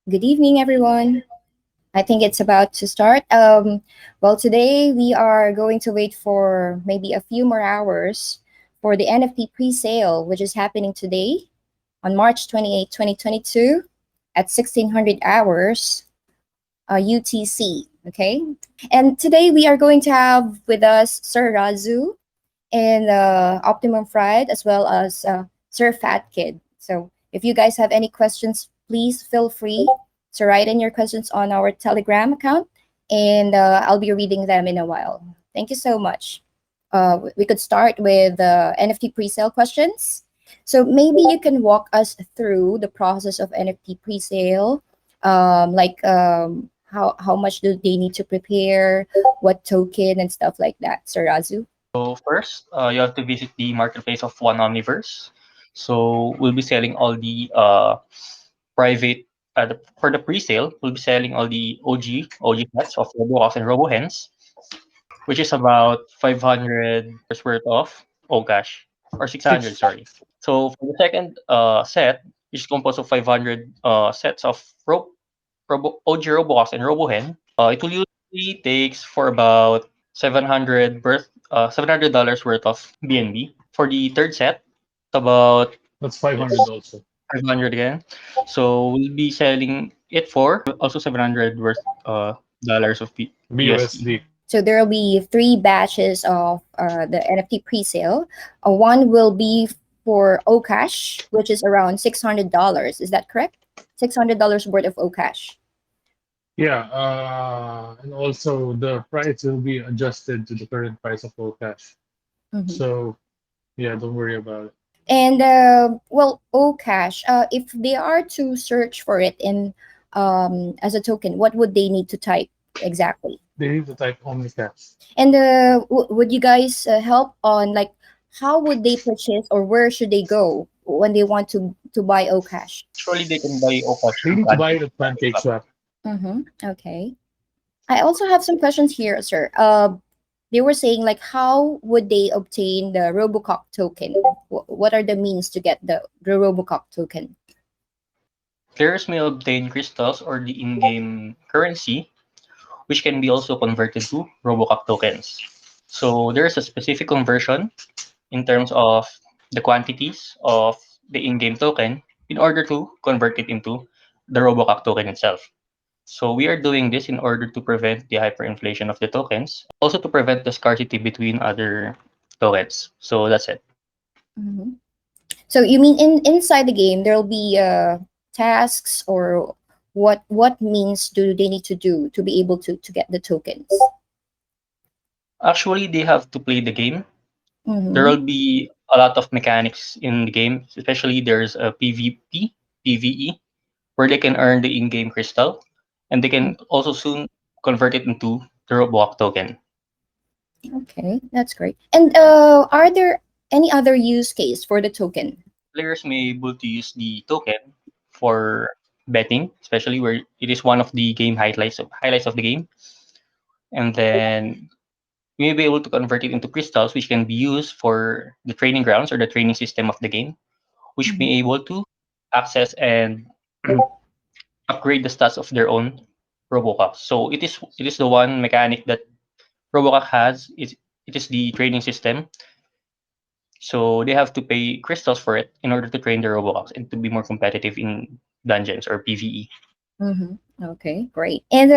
Good evening, everyone. I think it's about to start. Well, today we are going to wait for maybe a few more hours for the NFT pre-sale, which is happening today on March 28, 2022 at 1600 hours UTC. Okay. And today we are going to have with us Sir Razu and Optimum Fried, as well as Sir Fatkid. So if you guys have any questions, please feel free to write in your questions on our Telegram account, and I'll be reading them in a while. Thank you so much. We could start with NFT pre-sale questions. So maybe you can walk us through the process of NFT pre-sale, how much do they need to prepare, what token and stuff like that, Sir Razu. So first, you have to visit the marketplace of One Omniverse. So we'll be selling all the private for the pre-sale. We'll be selling all the OG sets of Robocock and Robohens, which is about $500 worth of. Oh gosh, or 600. Six. Sorry. So for the second set, which is composed of 500 sets of OG Robocock and Robohen, it will usually takes for about 700 $700 worth of BNB. For the third set, it's about That's 500 yes, also. 500 again. So we'll be selling it for also 700 worth dollars of USD. BUSD. So there will be three batches of the NFT pre-sale. One will be for Okash, which is around $600. Is that correct? $600 worth of Okash. Yeah, and also the price will be adjusted to the current price of all cash. Mhm. So yeah, don't worry about it. And well, Okash, if they are to search for it in as a token, what would they need to type exactly? They need to type OmniCash. And would you guys help on like how would they purchase or where should they go when they want to buy Okash? Usually they can buy Okash They through need to buy Fatkid. it at Pancake Swap. Mm-hmm. Okay. I also have some questions here, sir. They were saying like how would they obtain the Robocock token? What are the means to get the Robocock token? Players may obtain crystals or the in-game currency, which can be also converted to Robocock tokens. So there's a specific conversion in terms of the quantities of the in-game token in order to convert it into the Robocock token itself. So we are doing this in order to prevent the hyperinflation of the tokens, also to prevent the scarcity between other tokens. So that's it. Hmm. So you mean inside the game there'll be tasks or what means do they need to do to be able to get the tokens? Actually, they have to play the game. There Mm-hmm. will be a lot of mechanics in the game, especially there's a PvP, PvE, where they can earn the in-game crystal, and they can also soon convert it into the Roblox token. Okay, that's great. And are there any other use case for the token? Players may be able to use the token for betting, especially where it is one of the game highlights of the game, and then you may be able to convert it into crystals, which can be used for the training grounds or the training system of the game, which may Mhm. be able to access and upgrade the stats of their own Robocock. So it is the one mechanic that Robocock has. It is the training system. So they have to pay crystals for it in order to train their Robococks and to be more competitive in dungeons or PvE. Mm-hmm. Okay, great. And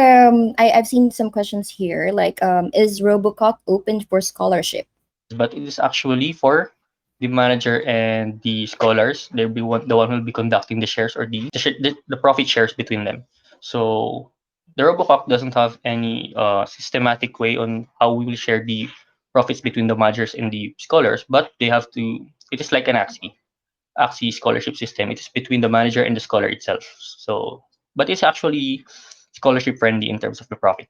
I've seen some questions here, like is Robocock open for scholarship? But it is actually for the manager and the scholars. They'll be the one who will be conducting the shares or the profit shares between them. So the Robocop doesn't have any systematic way on how we will share the profits between the managers and the scholars, but they have to. It is like an Axie scholarship system. It is between the manager and the scholar itself. So, but it's actually scholarship friendly in terms of the profit.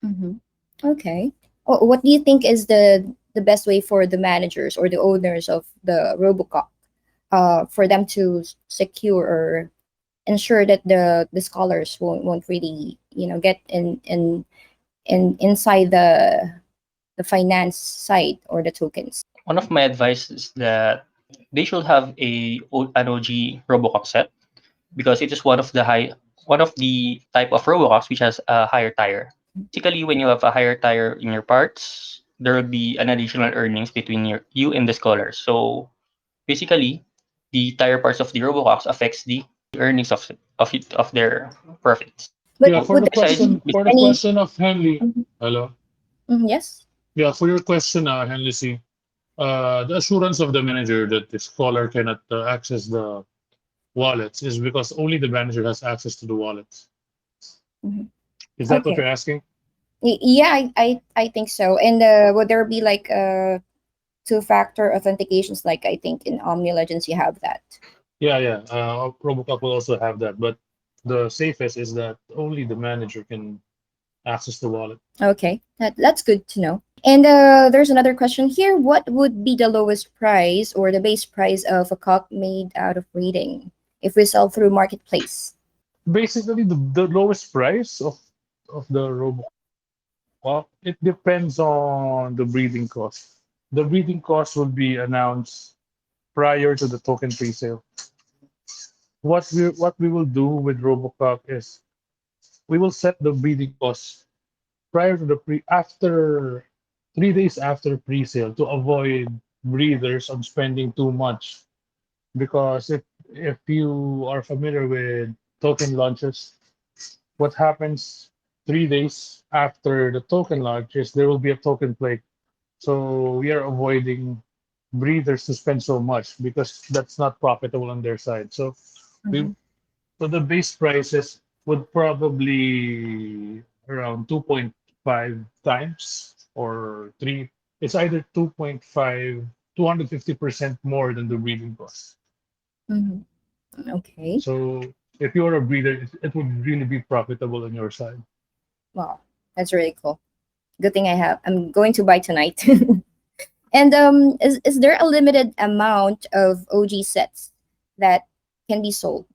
Mm-hmm. Okay. What do you think is the best way for the managers or the owners of the Robocock for them to secure or ensure that the scholars won't really get in inside the finance side or the tokens. One of my advice is that they should have an OG Robocop set because it is one of the type of Robococks which has a higher tire. Basically, when you have a higher tire in your parts, there will be an additional earnings between you and the scholar. So basically, the tire parts of the Robococks affects the earnings of their profits. But Yeah, So for would the there besides, be question, for the any? question of Henley. Mhm, Hello. yes. Yeah, for your question, Henley C. The assurance of the manager that the scholar cannot access the wallets is because only the manager has access to the wallets. Mhm. Is that what Okay. you're asking? Yeah, I think so. And would there be like two-factor authentications, like I think in Omni Legends you have that? Yeah, yeah. Robocock will also have that, but the safest is that only the manager can access the wallet. Okay, that's good to know. And there's another question here. What would be the lowest price or the base price of a cock made out of breeding if we sell through marketplace? Basically, the lowest price of the Robocock, it depends on the breeding cost. The breeding cost will be announced prior to the token pre-sale. What we will do with Robocock is we will set the breeding cost prior to the pre after 3 days after pre-sale to avoid breeders on spending too much. Because if you are familiar with token launches, what happens 3 days after the token launch is there will be a token play. So we are avoiding breeders to spend so much because that's not profitable on their side. So we Mhm. so the base prices would probably around 2.5 times or three. It's either 2.5, 250% more than the breeding cost. Mhm. Okay. So if you're a breeder, it would really be profitable on your side. Wow, that's really cool. Good thing I have. I'm going to buy tonight. And is there a limited amount of OG sets that can be sold?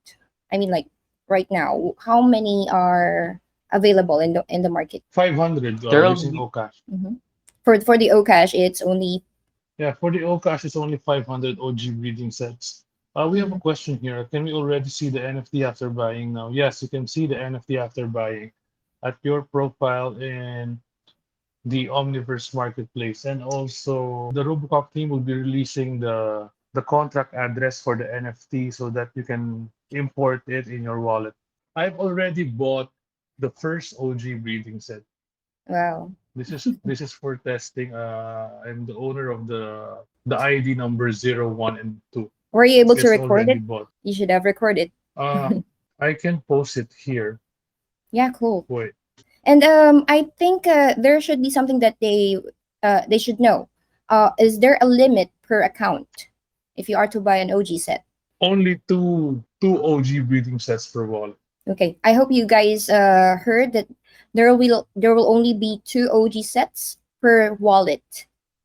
I mean, like right now, how many are available in the market? 500 there will using be Okash. Hmm. For the Okash, it's only. Yeah, for the Okash, it's only 500 OG breeding sets. We have a Mhm. question here. Can we already see the NFT after buying now? Yes, you can see the NFT after buying at your profile in the Omniverse Marketplace. And also, the Robocock team will be releasing the contract address for the NFT so that you can import it in your wallet. I've already bought the first OG breeding set. Wow. This is for testing. I'm the owner of the ID number 01 and 2. Were you able to It's record already it? bought. You should have recorded. Uh, I can post it here. Yeah, cool. Wait, And I think there should be something that they should know. Is there a limit per account if you are to buy an OG set? only two OG breeding sets per wallet. Okay, I hope you guys heard that there will only be two OG sets per wallet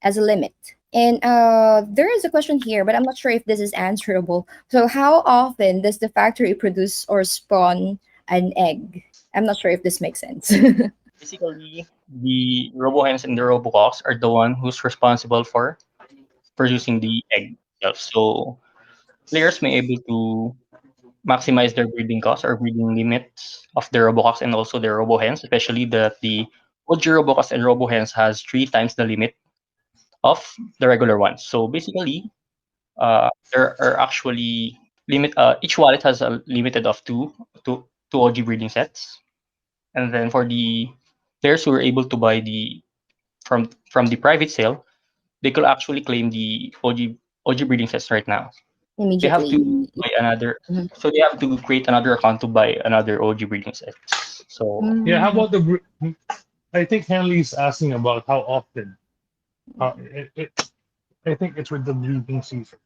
as a limit. And there is a question here, but I'm not sure if this is answerable. So, how often does the factory produce or spawn an egg? I'm not sure if this makes sense. basically the Robohens and the Robococks are the one who's responsible for producing the egg itself. So players may able to maximize their breeding costs or breeding limits of their Robococks and also their Robohens, especially that the OG Robococks and Robohens has 3 times the limit of the regular ones. So basically, there are actually limit. Each wallet has a limited of two OG breeding sets, and then for the players who are able to buy the from the private sale, they could actually claim the OG breeding sets right now. They have to Immediately. buy another, Mhm. so they have to create another account to buy another OG breeding sets. So Yeah, how Mm, about I think Henley is asking about how often. I think it's with the breeding season.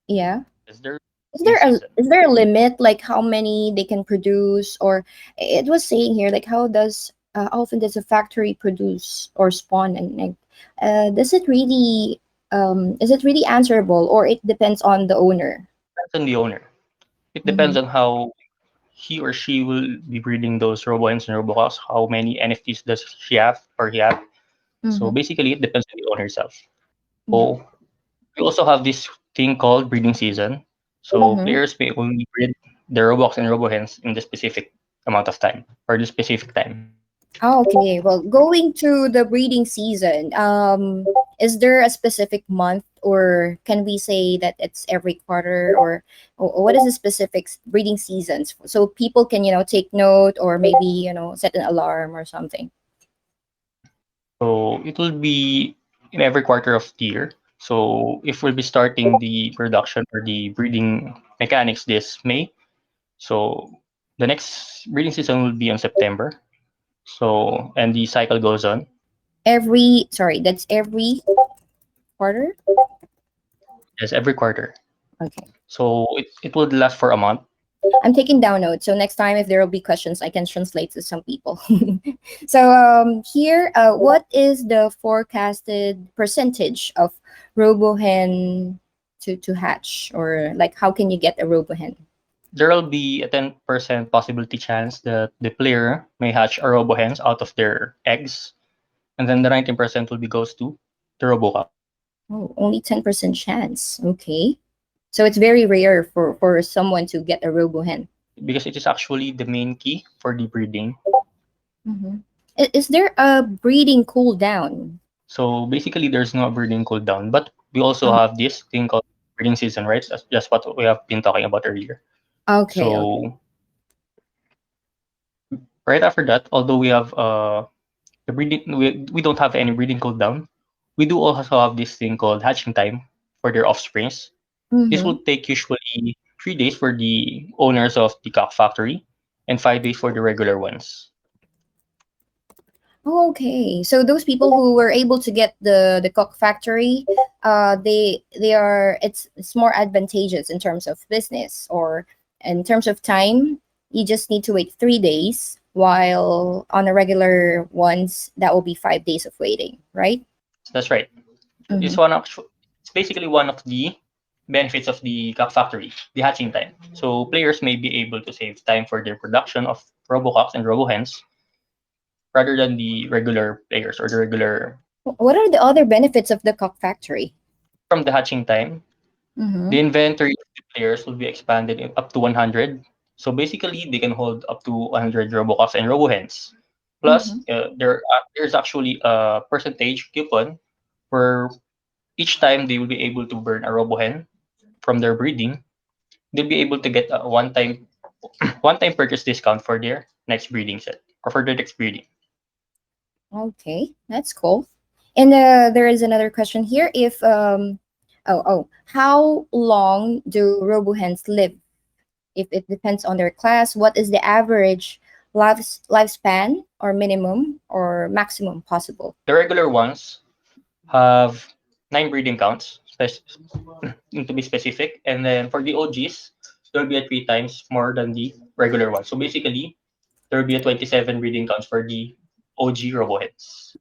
yeah. is there Is breeding there a season? is there a limit like how many they can produce, or it was saying here like how often does a factory produce or spawn an egg? Does it really is it really answerable, or it depends on the owner? Depends on the owner. It depends Mm-hmm. on how he or she will be breeding those Robohens and Robocalls. How many NFTs does she have or he have? So Mm-hmm. basically, it depends on the owner itself. Mm-hmm. So we also have this thing called breeding season. So Mm-hmm. players may only breed. the Robux and Robohens in the specific amount of time or the specific time. Oh, okay. Well, going to the breeding season, is there a specific month, or can we say that it's every quarter, or what is the specific breeding seasons? So people can, take note, or maybe, set an alarm or something. So it will be in every quarter of the year. So if we'll be starting the production or the breeding mechanics this May, so the next breeding season will be on September. So and the cycle goes on. Sorry, that's every quarter? Yes, every quarter. Okay. So it would last for a month. I'm taking down notes, so next time if there will be questions, I can translate to some people. So here, what is the forecasted percentage of RoboHen to hatch, or like how can you get a RoboHen? There will be a 10% possibility chance that the player may hatch a Robohens out of their eggs, and then the 19% will be goes to the Robocock Oh, only 10% chance. Okay. So it's very rare for someone to get a RoboHen. because it is actually the main key for the breeding. Mm-hmm. Is there a breeding cooldown? So basically, there's no breeding cooldown, but we also have this thing called breeding season, right? That's just what we have been talking about earlier. Okay, okay. So right after that, although we have the breeding, we don't have any breeding cooldown. We do also have this thing called hatching time for their offsprings. This Mm-hmm. will take usually 3 days for the owners of the cock factory and 5 days for the regular ones. Oh, okay. So those people who were able to get the cock factory, they are it's more advantageous in terms of business, or in terms of time. You just need to wait 3 days, while on a regular ones that will be 5 days of waiting, right? That's right. Mm-hmm. It's basically one of the benefits of the cock factory, the hatching time. So players may be able to save time for their production of Robococks and Robohens rather than the regular players or the regular What are the other benefits of the cock factory? from the hatching time. Mm-hmm. The inventory of the players will be expanded up to 100. So basically, they can hold up to 100 Robococks and Robohens. Plus, Mm-hmm. there's actually a percentage coupon where each time they will be able to burn a Robohen from their breeding, they'll be able to get a one-time purchase discount for their next breeding set or for their next breeding. Okay, that's cool. And there is another question here. If how long do robohens live? If it depends on their class, what is the average lifespan, or minimum or maximum possible? The regular ones have 9 breeding counts, to be specific, and then for the OGs, there'll be a 3 times more than the regular ones. So basically, there will be a 27 breeding counts for the OG Roboheads.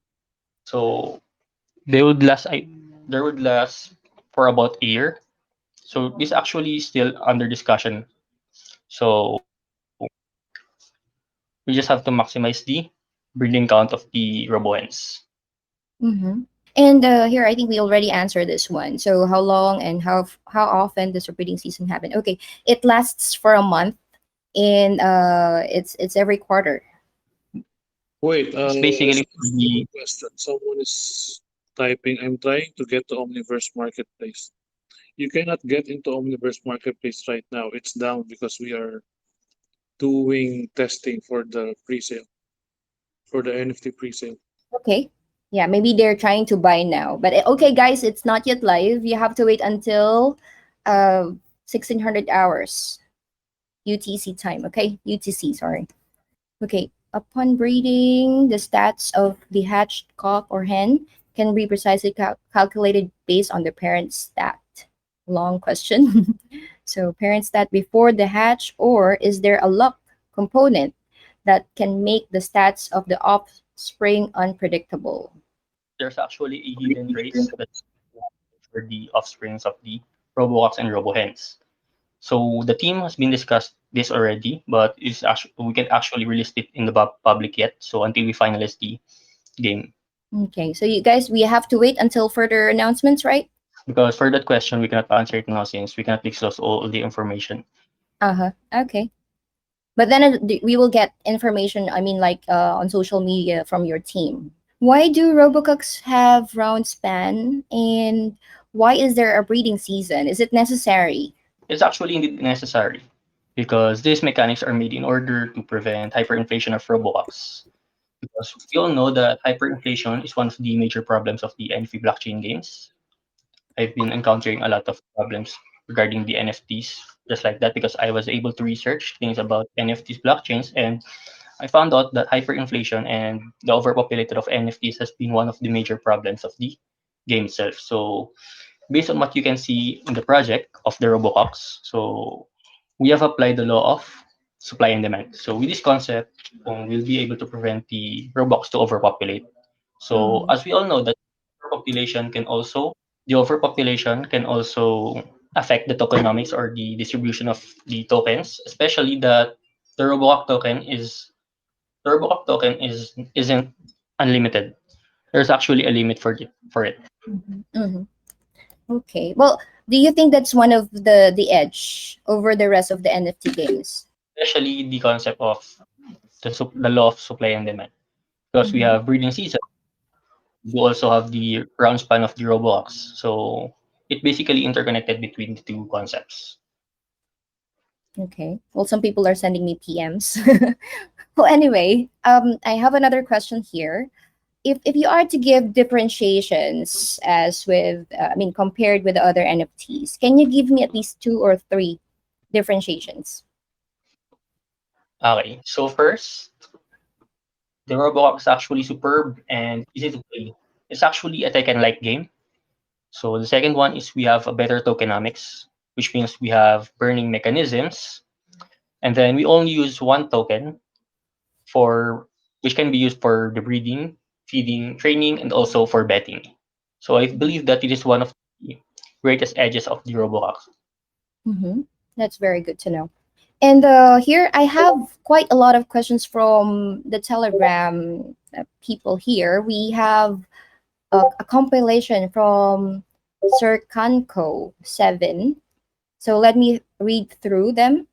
So they would last. They would last for about a year. So this actually is still under discussion. So we just have to maximize the breeding count of the Robohens. Mm-hmm. And here, I think we already answered this one. So, how long and how often does the breeding season happen? Okay, it lasts for a month, and it's every quarter. Wait, It's basically just for a the quick question. Someone is typing, I'm trying to get to Omniverse Marketplace. You cannot get into Omniverse Marketplace right now. It's down because we are doing testing for the presale, for the NFT presale. Okay. Yeah, maybe they're trying to buy now. But okay, guys, it's not yet live. You have to wait until uh 1600 hours UTC time, okay? UTC, sorry. Okay. Upon breeding, the stats of the hatched cock or hen can be precisely calculated based on the parent stat. Long question. So, parent stat before the hatch, or is there a luck component that can make the stats of the offspring unpredictable? there's actually a hidden race that's for the offsprings of the Robococks and Robohens. So the team has been discussed this already, but is actually we can actually release it in the public yet. So until we finalize the game, Okay, so you guys, we have to wait until further announcements, right? because for that question we cannot answer it now since we cannot disclose all the information. Uh-huh. Okay. But then we will get information, I mean, like on social media from your team. Why do Robococks have round span, and why is there a breeding season? Is it necessary? It's actually indeed necessary because these mechanics are made in order to prevent hyperinflation of Roblox. Because we all know that hyperinflation is one of the major problems of the NFT blockchain games. I've been encountering a lot of problems regarding the NFTs, just like that, because I was able to research things about NFTs blockchains, and I found out that hyperinflation and the overpopulated of NFTs has been one of the major problems of the game itself. So based on what you can see in the project of the Robococks, so we have applied the law of supply and demand. So with this concept, we'll be able to prevent the Robux to overpopulate. So Mm-hmm. as we all know that overpopulation can also the overpopulation can also affect the tokenomics or the distribution of the tokens, especially that the Robocock token is the Robocock token isn't unlimited. There's actually a limit for it. Mm-hmm. Okay. Well, do you think that's one of the edge over the rest of the NFT games? Especially the concept of the law of supply and demand. Because we Mm-hmm. have breeding season, we also have the round span of the Roblox. So it basically interconnected between the two concepts. Okay. Well, some people are sending me PMs. Well, anyway, I have another question here. If you are to give differentiations as with, I mean, compared with the other NFTs, can you give me at least two or three differentiations? Okay, so first, the Roblox is actually superb and easy to play. It's actually a Tekken-like game. So the second one is we have a better tokenomics, which means we have burning mechanisms, and then we only use one token for which can be used for the breeding, feeding, training, and also for betting. So I believe that it is one of the greatest edges of the Roblox. Mm-hmm. That's very good to know. And here I have quite a lot of questions from the Telegram people here. We have a compilation from Sir Kanko 7. So let me read through them,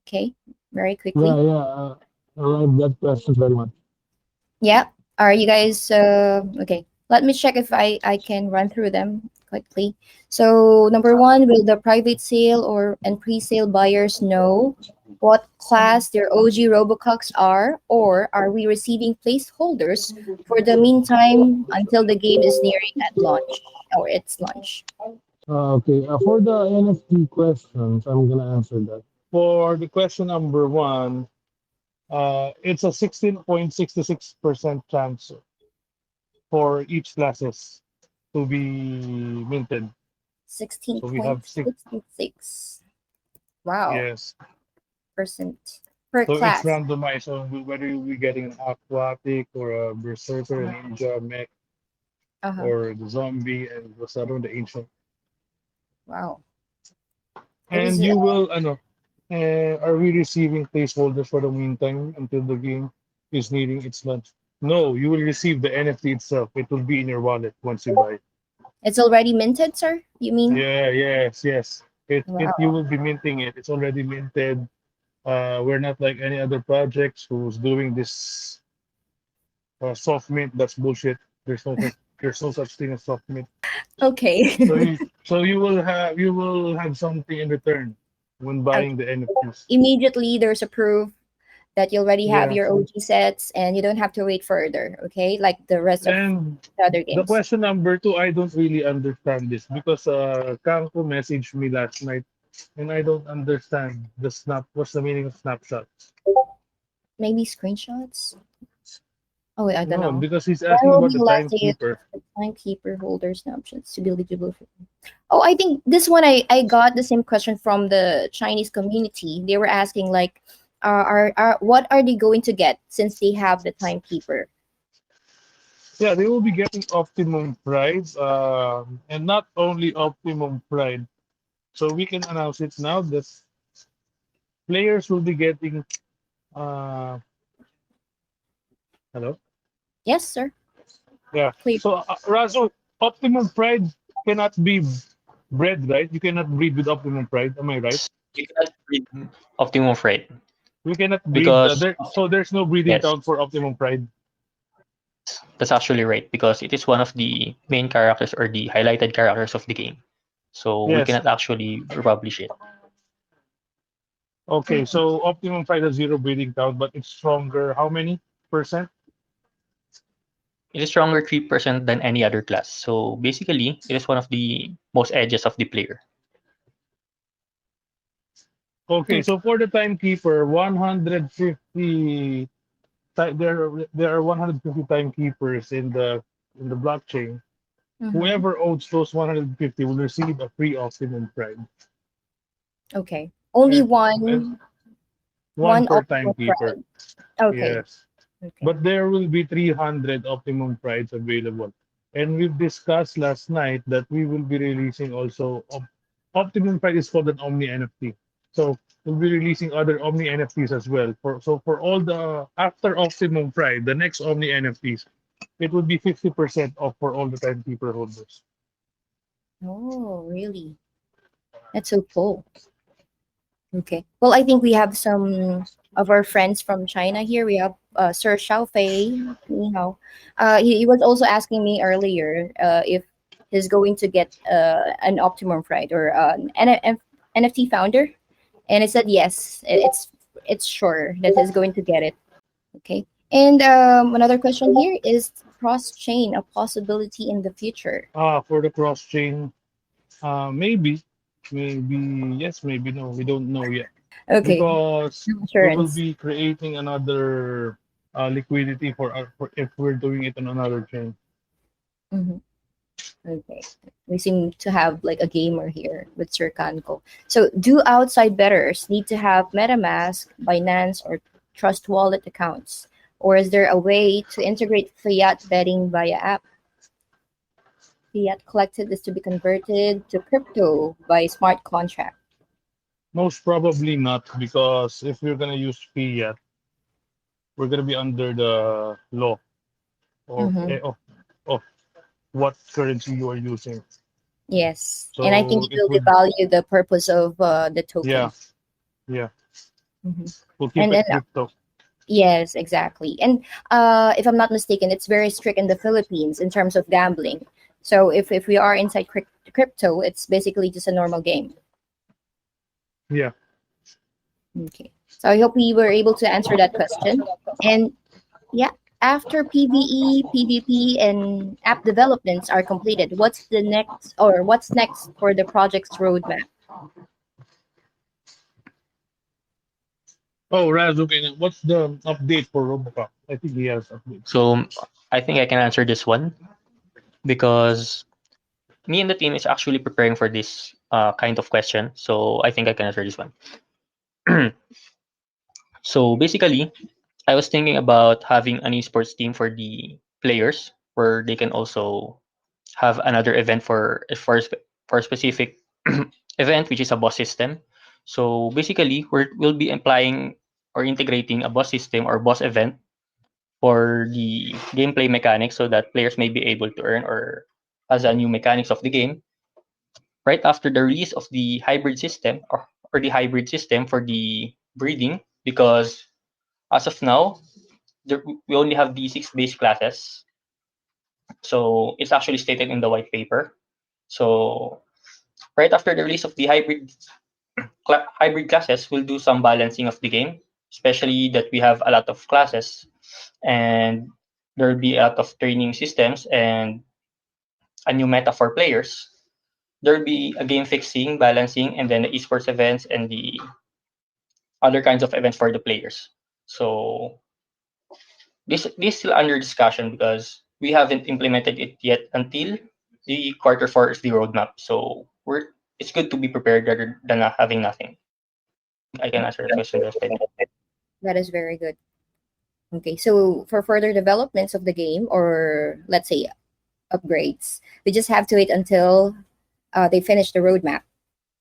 okay, very quickly. Yeah, yeah. I like that question very much. Yeah. Are you guys okay? Let me check if I can run through them quickly. So number one, will the private sale or and pre-sale buyers know what class their OG Robococks are, or are we receiving placeholders for the meantime until the game is nearing at launch or its launch? Okay, for the NFT questions, I'm gonna answer that. For the question number one, it's a 16.66% chance for each classes to be minted. Sixteen So we point have six. sixty six. Wow, Yes. percent per So it's class. randomized on whether you'll be getting an aquatic or a berserker, a ninja, mech, Uh huh. or the zombie, and what's the other one, the ancient. Wow. It is. And you will, ano, are we receiving placeholders for the meantime until the game is nearing its launch? No, you will receive the NFT itself. It will be in your wallet once you buy. It's already minted, sir? You mean? Yeah, yes, yes. It you Wow. will be minting it. It's already minted. We're not like any other projects who's doing this soft mint. That's bullshit. There's no such thing as soft mint. Okay. You will have something in return when Okay. buying the NFTs. Immediately, there's a proof that you already have Yeah. your OG sets and you don't have to wait further, okay? Like the rest of And the other the games. question number two, I don't really understand this because Kanko messaged me last night and I don't understand the snap. What's the meaning of snapshots? Maybe screenshots? Oh, wait, I don't No, know. because he's When asking will about be the the last day of timekeeper. the timekeeper holders options to be eligible for? Oh, I think this one I got the same question from the Chinese community. They were asking like, are what are they going to get since they have the timekeeper? Yeah, they will be getting Optimum Prize, and not only Optimum Pride. So we can announce it now that players will be getting. Uh, hello. Yes, sir. Yeah. Clear. So Razo, Optimum Pride cannot be bred, right? You cannot breed with Optimum Pride. Am I right? You cannot breed Optimum Freight We cannot breed. because So there's no breeding yes, count for Optimum Pride. yes, that's actually right because it is one of the main characters or the highlighted characters of the game. So we Yes. cannot actually republish it. Okay, so Optimum Pride has zero breeding count, but it's stronger. How many percent? It is stronger 3% than any other class. So basically, it is one of the most edges of the player. Okay, Okay. so for the timekeeper, 150 there are 150 timekeepers in the blockchain. Mm-hmm. Whoever owns those 150 will receive a free Optimum Pride. Okay. Only And, and one one one per optimal timekeeper. pride. Okay. Yes. Okay. But there will be 300 Optimum Prides available. And we've discussed last night that we will be releasing also Optimum Pride is called an Omni NFT. So we'll be releasing other Omni NFTs as well. For all the after Optimum Pride, the next Omni NFTs, it would be 50% off for all the timekeeper holders. Oh, really? That's so cool. Okay. Well, I think we have some of our friends from China here. We have Sir Xiaofei. You know, he was also asking me earlier if he's going to get an Optimum Pride or an NFT founder, and I said yes. It's sure that he's going to get it. Okay. And another question here is cross chain a possibility in the future? For the cross chain, maybe, maybe yes, maybe no. We don't know yet Okay. because No we will assurance. be creating another liquidity for if we're doing it on another chain. Mm-hmm. Okay. We seem to have like a gamer here with Sir Kanko. So, do outside bettors need to have MetaMask, Binance, or Trust Wallet accounts? Or is there a way to integrate fiat betting via app? Fiat collected is to be converted to crypto by smart contract. Most probably not because if we're gonna use fiat, we're gonna be under the law of Mm-hmm. of what currency you are using. Yes. And I think So it it will would, devalue the purpose of the yeah, token. yeah. Mm-hmm. We'll keep And it then crypto. yes, exactly. And if I'm not mistaken, it's very strict in the Philippines in terms of gambling. So if we are inside crypto, it's basically just a normal game. Yeah. Okay. So I hope we were able to answer that question. And yeah, after PvE, PvP, and app developments are completed, what's next for the project's roadmap? Oh, Razu, okay. What's the update for Robocock? I think he has updates. So I think I can answer this one because me and the team is actually preparing for this kind of question. So I think I can answer this one. So basically, I was thinking about having an esports team for the players where they can also have another event for a specific event, which is a boss system. So basically, we'll be implying or integrating a boss system or boss event for the gameplay mechanics so that players may be able to earn or as a new mechanics of the game right after the release of the hybrid system or the hybrid system for the breeding because as of now we only have the six base classes, so it's actually stated in the white paper. So right after the release of the hybrid classes, we'll do some balancing of the game, especially that we have a lot of classes and there will be a lot of training systems and a new meta for players. There will be a game fixing, balancing, and then the esports events and the other kinds of events for the players. So this is still under discussion because we haven't implemented it yet until the quarter four is the roadmap. So it's good to be prepared rather than not having nothing. I think I can answer the question best by me. That is very good. Okay, so for further developments of the game, or let's say upgrades, we just have to wait until they finish the roadmap.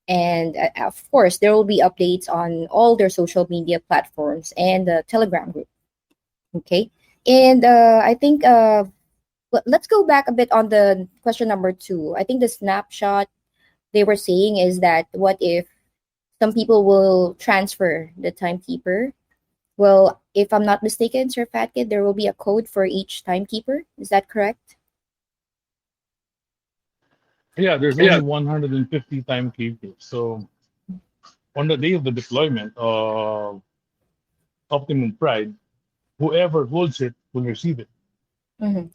And of course, there will be updates on all their social media platforms and the Telegram group. Okay, and I think let's go back a bit on the question number two. I think the snapshot they were saying is that what if Some people will transfer the timekeeper. Well, if I'm not mistaken, Sir Fatkid, there will be a code for each timekeeper. Is that correct? Yeah, there's only 150 timekeepers. So on the day of the deployment of Optimum Pride, whoever holds it will receive it.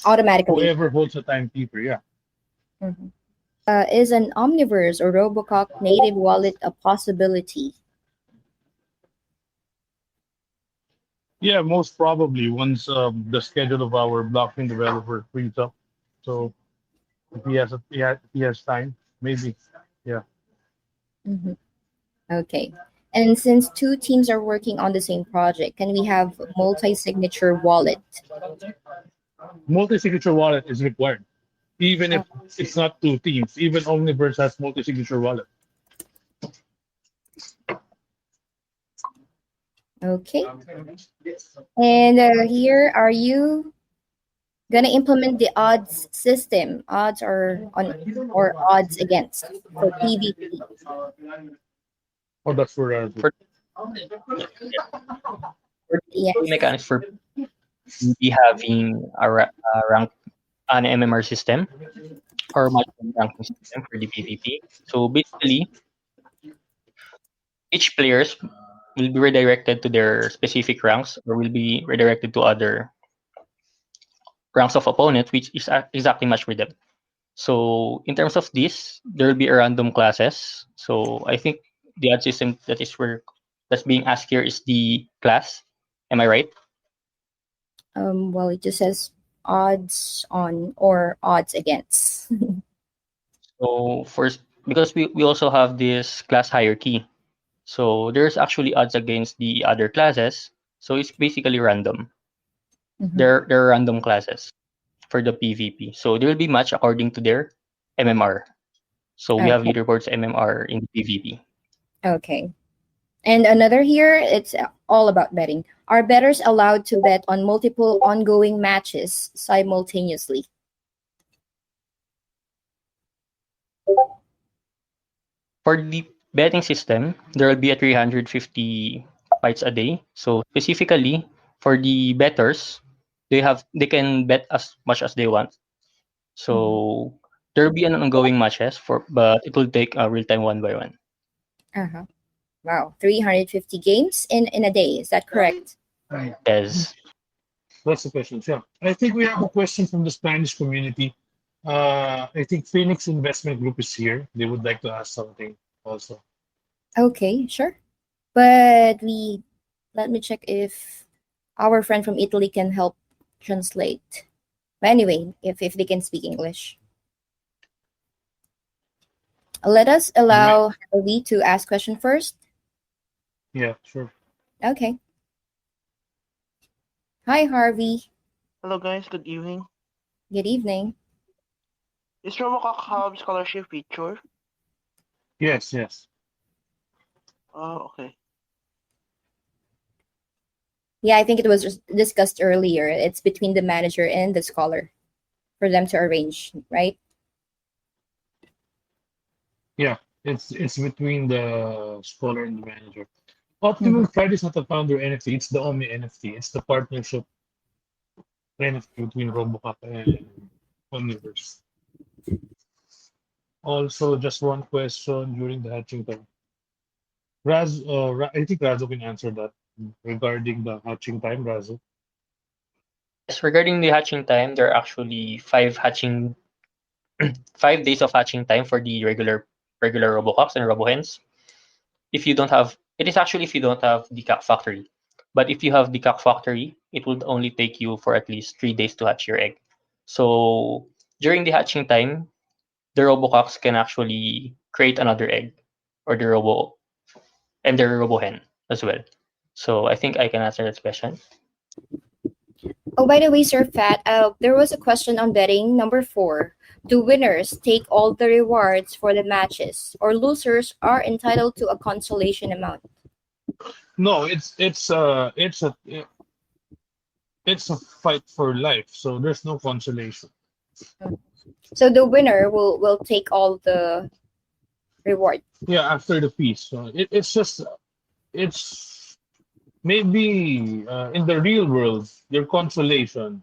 Automatically. Whoever holds a timekeeper, yeah. Mhm. Is an Omniverse or Robocock native wallet a possibility? Yeah, most probably once the schedule of our blockchain developer frees up. So if he has time, maybe. Yeah. hmm Okay. And since two teams are working on the same project, can we have multi-signature wallet? Multi-signature wallet is required. Even if Oh, it's not two teams, even Omniverse has multi-signature wallet. okay. And here, are you gonna implement the odds system? Odds are on or odds against for PvP. Oh, that's for For for the Yes. mechanics for be having a rank an MMR system or multiple ranking system for the PvP. So basically, each players will be redirected to their specific ranks or will be redirected to other ranks of opponent, which is exactly matched with them. So in terms of this, there will be a random classes. So I think the odd system that's being asked here is the class. Am I right? Well, it just says odds on or odds against. So first, because we also have this class hierarchy. So there's actually odds against the other classes. So it's basically random. Mhm. There are random classes for the PvP. So there will be match according to their MMR. So we have Okay. leaderboards MMR in PvP. Okay. And another here, it's all about betting. Are bettors allowed to bet on multiple ongoing matches simultaneously? For the betting system, there will be a 350 fights a day. So specifically for the bettors, they can bet as much as they want. Mhm. So there will be an ongoing matches but it will take real time one by one. Uh-huh. Wow, 350 games in a day. Is that correct? right. Yes. That's the question. Yeah. I think we have a question from the Spanish community. I think Phoenix Investment Group is here. They would like to ask something also. Okay, sure. But we let me check if our friend from Italy can help translate. But anyway, if they can speak English. Let us You might, allow Harvey to ask question first. yeah, sure. Okay. Hi, Harvey. Hello guys, good evening. Good evening. Is Robocock Hub scholarship feature? Yes, yes. Oh, okay. Yeah, I think it was just discussed earlier. It's between the manager and the scholar for them to arrange, right? Yeah, it's between the scholar and the manager. Mhm. Optimum Pride is not a founder NFT, it's the Omni NFT. It's the partnership NFT between Robocock and Omniverse. Also, just one question during the hatching time. I think Razu can answer that regarding the hatching time, Razu. Yes, regarding the hatching time, there are actually 5 days of hatching time for the regular Robococks and Robohens. If you don't have it is actually if you don't have the cock factory. But if you have the cock factory, it would only take you for at least 3 days to hatch your egg. So during the hatching time, the Robococks can actually create another egg or the Robohen as well. So I think I can answer that question. Oh, by the way, Sir Fat, there was a question on betting number 4. Do winners take all the rewards for the matches, or losers are entitled to a consolation amount? No, it's a fight for life, so there's no consolation. So the winner will take all the reward. Yeah, after the feast. So it's just it's maybe in the real world, your consolation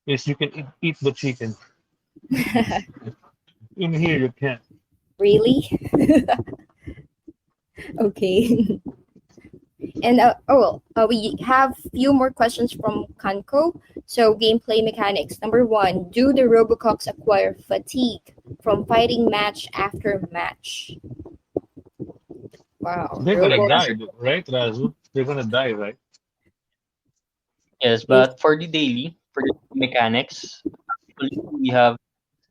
is you can eat the chicken. In here, you can't. Really? Okay. And we have few more questions from Kanko. So gameplay mechanics. Number one, do the Robococks acquire fatigue from fighting match after match? Wow, They're gonna Robo. die, right, Razu? They're gonna die, right? Yes, but for the daily, for the mechanics, actually we have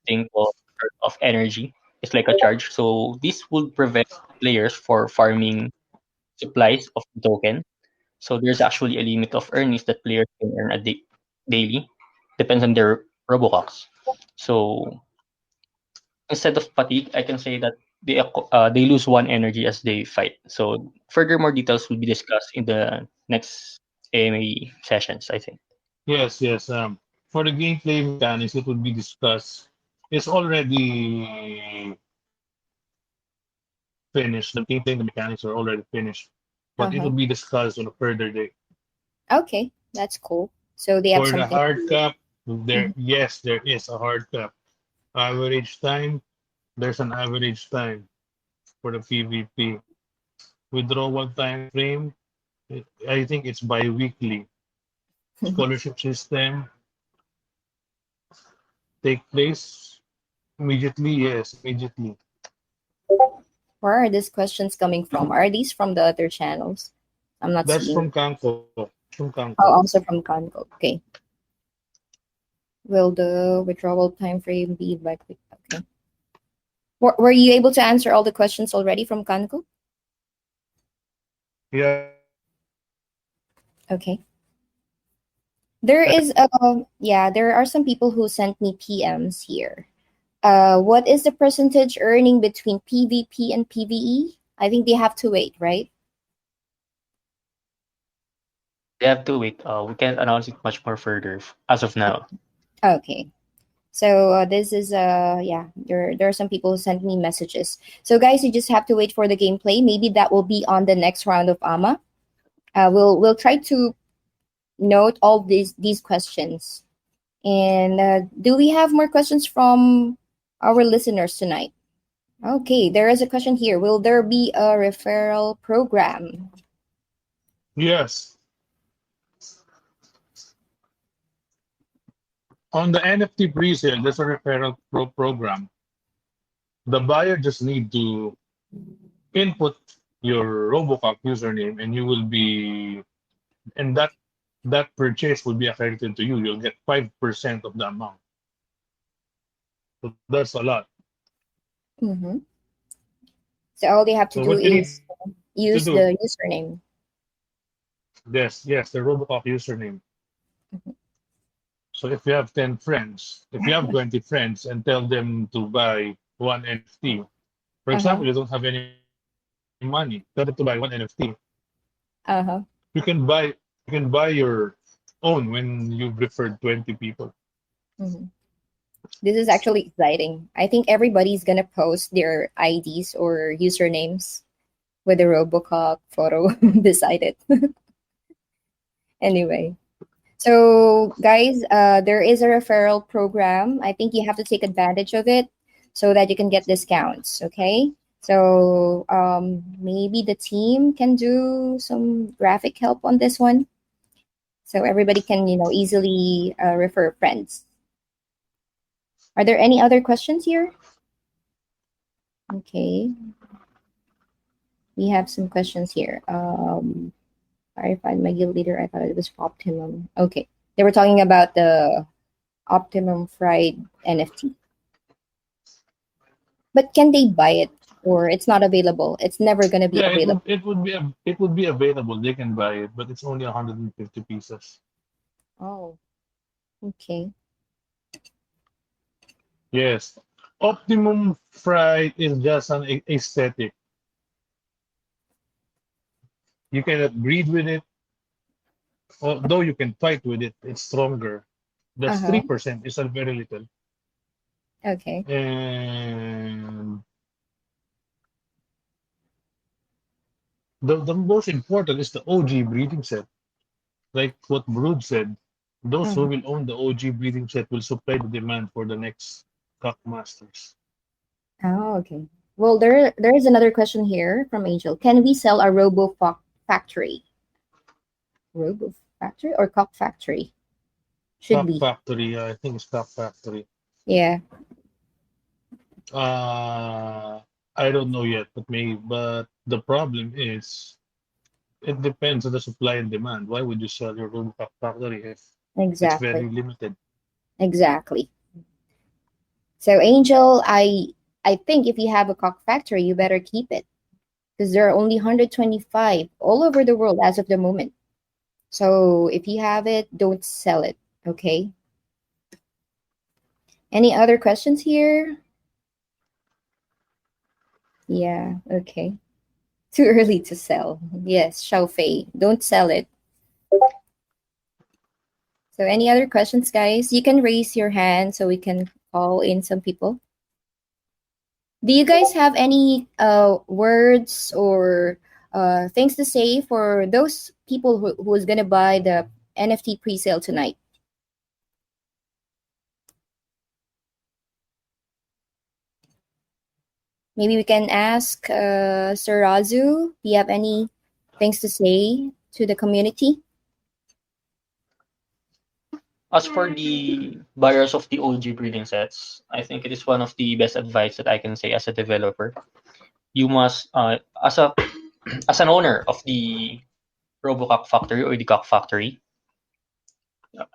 thing called of energy. It's like a charge. So this would prevent players for farming supplies of the token. So there's actually a limit of earnings that players can earn a daily. Depends on their Robococks. So instead of fatigue, I can say that they lose one energy as they fight. So further more details will be discussed in the next AMA sessions, I think. Yes, yes. For the gameplay mechanics, it would be discussed. It's already finished. The gameplay and the mechanics are already finished, but it Uh-huh. will be discussed on a further date. Okay, that's cool. So they have For the something. hard cap, there Mhm. yes, there is a hard cap. Average time, there's an average time for the PvP. Withdrawal time frame, I think it's bi-weekly. Scholarship system take place immediately. Yes, immediately. Where are these questions coming from? Are these from the other channels? I'm not That's seeing. from Kanko. From Kanko. Oh, also from Congo. Okay. Will the withdrawal time frame be like? Okay. Were you able to answer all the questions already from Congo? Yeah. Okay. There is yeah, there are some people who sent me PMs here. What is the percentage earning between PvP and PvE? I think they have to wait, right? They have to wait. We can't announce it much more further as of now. Okay. So this is yeah, there are some people who sent me messages. So guys, you just have to wait for the gameplay. Maybe that will be on the next round of AMA. We'll try to note all these questions. And do we have more questions from our listeners tonight? Okay, there is a question here. Will there be a referral program? Yes. On the NFT presale, there's a referral program. The buyer just need to input your Robocock username, and you will be, and that purchase will be accredited to you. You'll get 5% of the amount. So that's a lot. Mm-hmm. So all they have to So do what you need is to use do, the username. yes, the Robocock username. Mhm. So if you have 10 friends, if you have 20 friends and tell them to buy one NFT, for Uh-huh. example, you don't have any money, tell them to buy one NFT. Uh-huh. You can buy your own when you've referred 20 people. Mm-hmm. This is actually exciting. I think everybody's gonna post their IDs or usernames with a Robocock photo beside it. Anyway, so guys, there is a referral program. I think you have to take advantage of it so that you can get discounts. Okay, so maybe the team can do some graphic help on this one, so everybody can easily refer friends. Are there any other questions here? Okay, we have some questions here. I find my guild leader. I thought it was Optimum. Okay, they were talking about the Optimum fried NFT. But can they buy it or it's not available? It's never gonna be Yeah, it available. would it would be it would be available. They can buy it, but it's only 150 pieces. Oh, okay. Yes. Optimum Fried is just an aesthetic. You cannot breed with it, although you can fight with it. It's stronger. That's Uh-huh. 3%. Is a very little. Okay. And The most important is the OG breeding set. Like what Brood said, those who Mhm. will own the OG breeding set will supply the demand for the next cock masters. Oh, okay. Well, there is another question here from Angel. Can we sell a factory? Robo factory or cock factory? Should Cock be. factory, I think it's cock factory. Yeah. Uh, I don't know yet, but the problem is it depends on the supply and demand. Why would you sell your room cock factory if it's Exactly. very limited? Exactly. So Angel, I think if you have a cock factory, you better keep it because there are only 125 all over the world as of the moment. So if you have it, don't sell it. Okay. Any other questions here? Yeah. Okay. Too early to sell. Yes, Xiaofei. Don't sell it. So any other questions, guys? You can raise your hand so we can call in some people. Do you guys have any words or things to say for those people who is gonna buy the NFT pre-sale tonight? Maybe we can ask Sir Razu. Do you have any things to say to the community? As for the buyers of the OG breeding sets, I think it is one of the best advice that I can say as a developer. You must, as a as an owner of the Robocock factory or the Cock factory,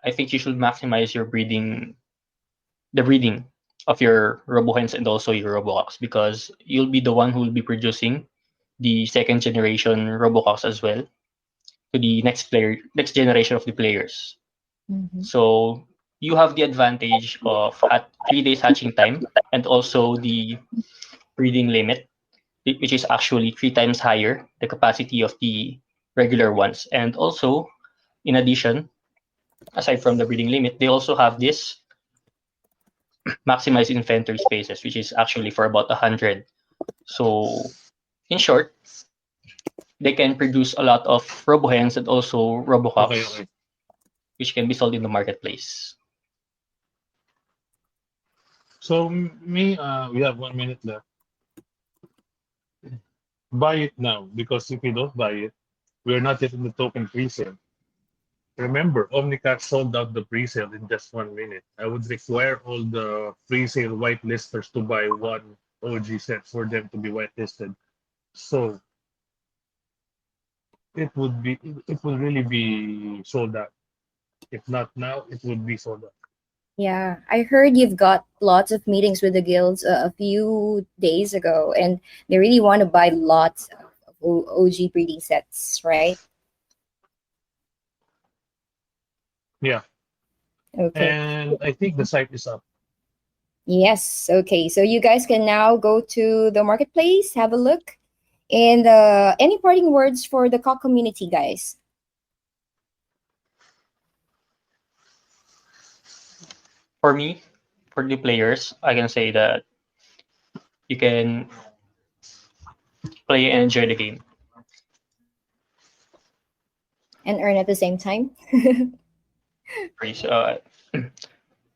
I think you should maximize the breeding of your Robohens and also your Robococks because you'll be the one who will be producing the second generation Robococks as well to the next generation of the players. Mm-hmm. So you have the advantage of 3 days hatching time and also the breeding limit, which is actually 3 times higher the capacity of the regular ones. And also, in addition, aside from the breeding limit, they also have this maximized inventory spaces, which is actually for about 100. So, in short, they can produce a lot of Robohens and also Okay, Robococks, okay. which can be sold in the marketplace. So we have 1 minute left. Buy it now because if you don't buy it, we're not yet in the token pre-sale. Remember, Omnicat sold out the pre-sale in just 1 minute. I would require all the pre-sale whitelisters to buy one OG set for them to be whitelisted. So it would really be sold out. If not now, it would be sold out. Yeah, I heard you've got lots of meetings with the guilds a few days ago, and they really want to buy lots of OG breeding sets, right? Yeah. Okay. And I think the site is up. Yes. Okay. So you guys can now go to the marketplace, have a look, and any parting words for the cock community, guys? For me, for the players, I can say that you can play and enjoy the game. And earn at the same time. Please,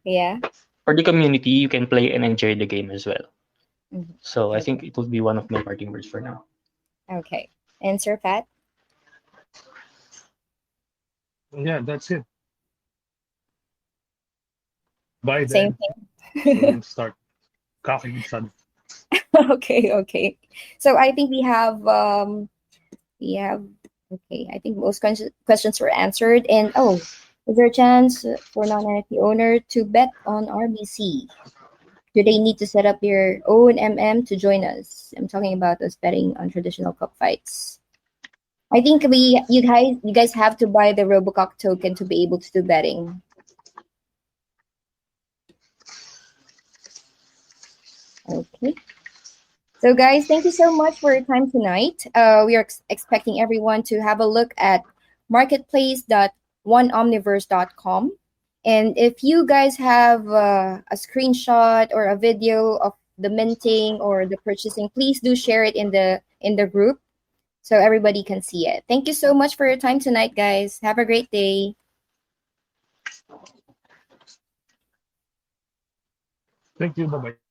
Yeah. for the community, you can play and enjoy the game as well. Mhm. So I think Okay. it would be one of my parting words for now. Okay. And Sir Pat? Yeah, that's it. Buy Same them so thing. we'll start cocking each other. Okay, okay. So I think we have okay, I think most questions were answered. And oh, is there a chance for non-NFT owner to bet on RBC? Do they need to set up their own MM to join us? I'm talking about us betting on traditional cockfights. I think you guys have to buy the Robocock token to be able to do betting. Okay. So, guys, thank you so much for your time tonight. We are expecting everyone to have a look at marketplace.oneomniverse.com. And if you guys have a screenshot or a video of the minting or the purchasing, please do share it in the group so everybody can see it. Thank you so much for your time tonight, guys. Have a great day. Thank you. Bye bye.